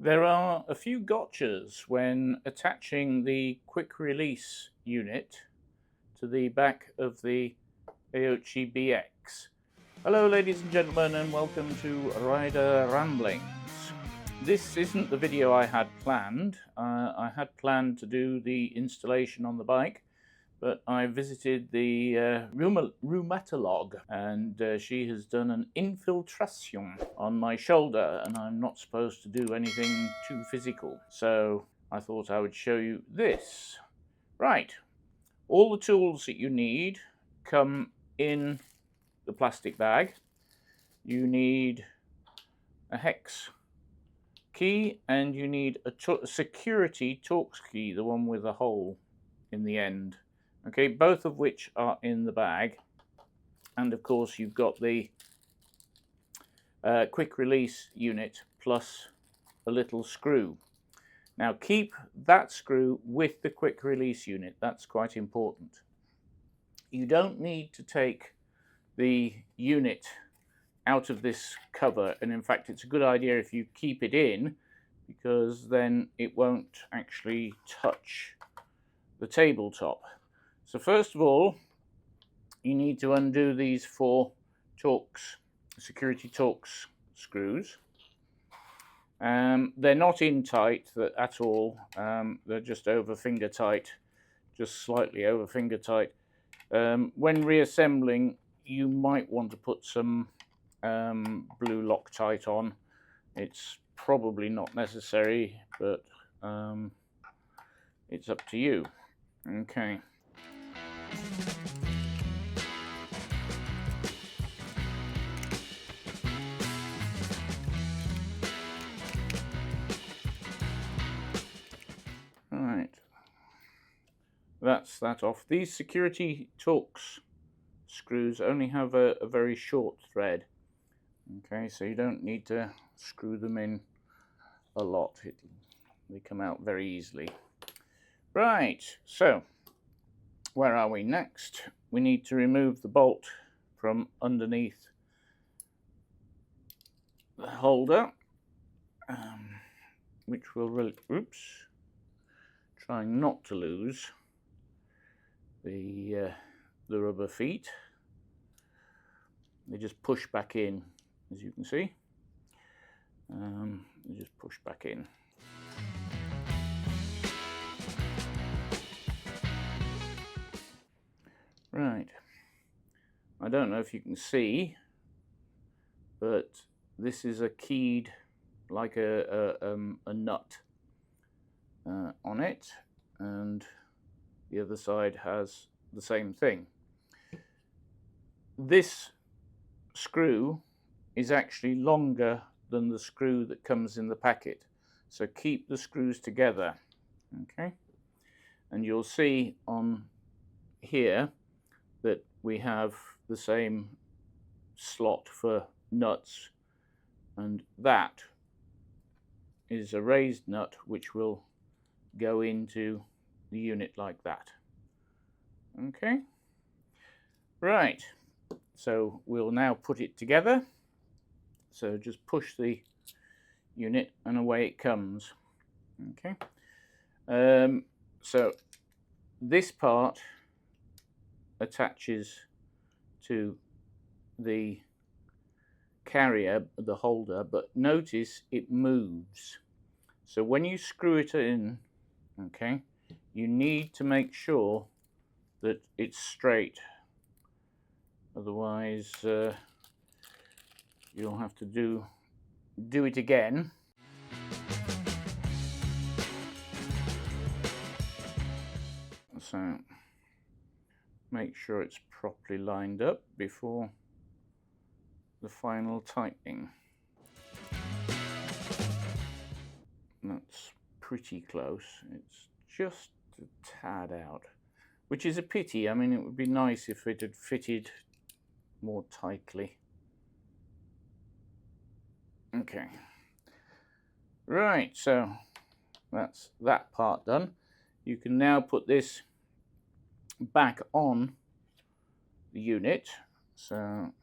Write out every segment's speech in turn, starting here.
There are a few gotchas when attaching the quick release unit to the back of the Aoocci BX. Hello ladies and gentlemen, and welcome to Rider Ramblings. This isn't the video I had planned. I had planned to do the installation on the bike, but I visited the 𝗪𝗵𝗲𝗿𝗵𝗁, and she has done an infiltration on my shoulder, and I'm not supposed to do anything too physical. So I thought I would show you this. Right, all the tools that you need come in the plastic bag. You need a hex key, and you need a security Torx key, the one with a hole in the end. Okay, both of which are in the bag, and of course you've got the quick release unit plus a little screw. Now keep that screw with the quick release unit, that's quite important. You don't need to take the unit out of this cover, and in fact it's a good idea if you keep it in, because then it won't actually touch the tabletop. So first of all, you need to undo these 4 security Torx screws. They're not in tight at all. They're just over finger tight, just slightly over finger tight. When reassembling, you might want to put some blue Loctite on. It's probably not necessary, but it's up to you. Okay. Right, that's that off. These security Torx screws only have a very short thread. Okay, so you don't need to screw them in a lot. They come out very easily. Right, so where are we next? We need to remove the bolt from underneath the holder, which will really, trying not to lose the rubber feet. They just push back in, as you can see. They just push back in. Right, I don't know if you can see, but this is a keyed, like a nut on it, and the other side has the same thing. This screw is actually longer than the screw that comes in the packet, so keep the screws together. Okay, and you'll see on here that we have the same slot for nuts, and that is a raised nut which will go into the unit like that. Okay, right, so we'll now put it together. So just push the unit and away it comes. Okay, so this part attaches to the carrier, the holder, but notice it moves. So when you screw it in, okay, you need to make sure that it's straight. Otherwise, you'll have to do it again. So make sure it's properly lined up before the final tightening. That's pretty close. It's just a tad out, which is a pity. I mean, it would be nice if it had fitted more tightly. Okay, right, so that's that part done. You can now put this back on the unit. So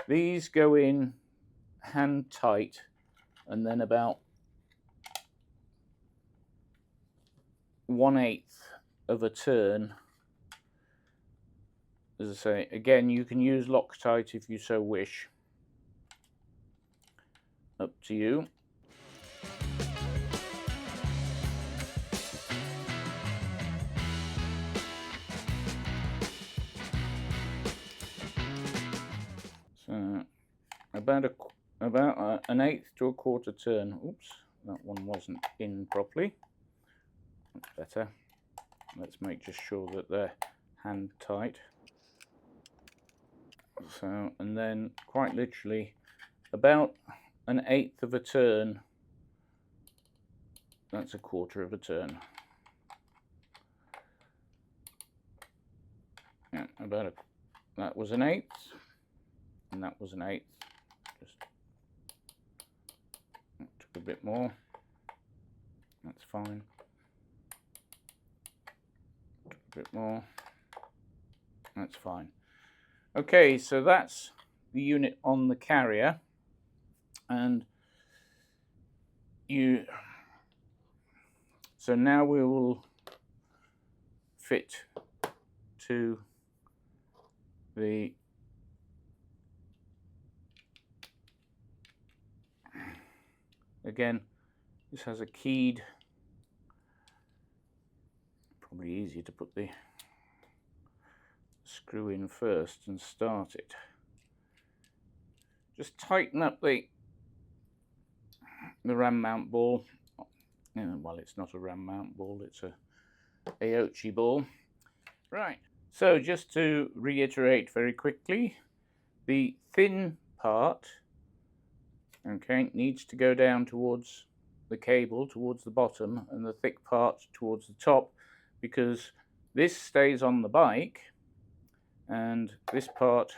these go in hand tight, and then about 1/8 of a turn. As I say, again, you can use Loctite if you so wish. Up to you. So about 1/8 to 1/4 turn. Oops, that one wasn't in properly. That's better. Let's make just sure that they're hand tight. So, and then quite literally about 1/8 of a turn. That's 1/4 of a turn. Yeah, that was 1/8, and that was 1/8. Just took a bit more. That's fine. Took a bit more. That's fine. Okay, so that's the unit on the carrier, and so now we will fit to the again, this has a keyed, probably easier to put the screw in first and start it. Just tighten up the ram mount ball. Well, it's not a ram mount ball, it's a Aoocci ball. Right, so just to reiterate very quickly, the thin part, okay, needs to go down towards the cable, towards the bottom, and the thick part towards the top, because this stays on the bike and this part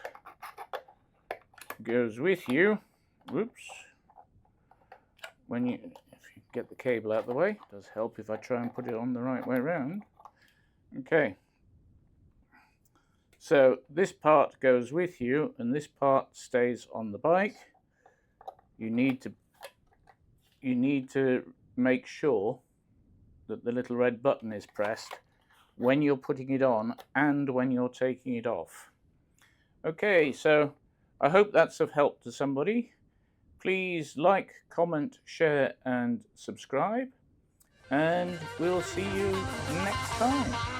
goes with you. Whoops. If you get the cable out of the way, it does help if I try and put it on the right way around. Okay. So this part goes with you and this part stays on the bike. You need to make sure that the little red button is pressed when you're putting it on and when you're taking it off. Okay, so I hope that's of help to somebody. Please like, comment, share and subscribe, and we'll see you next time.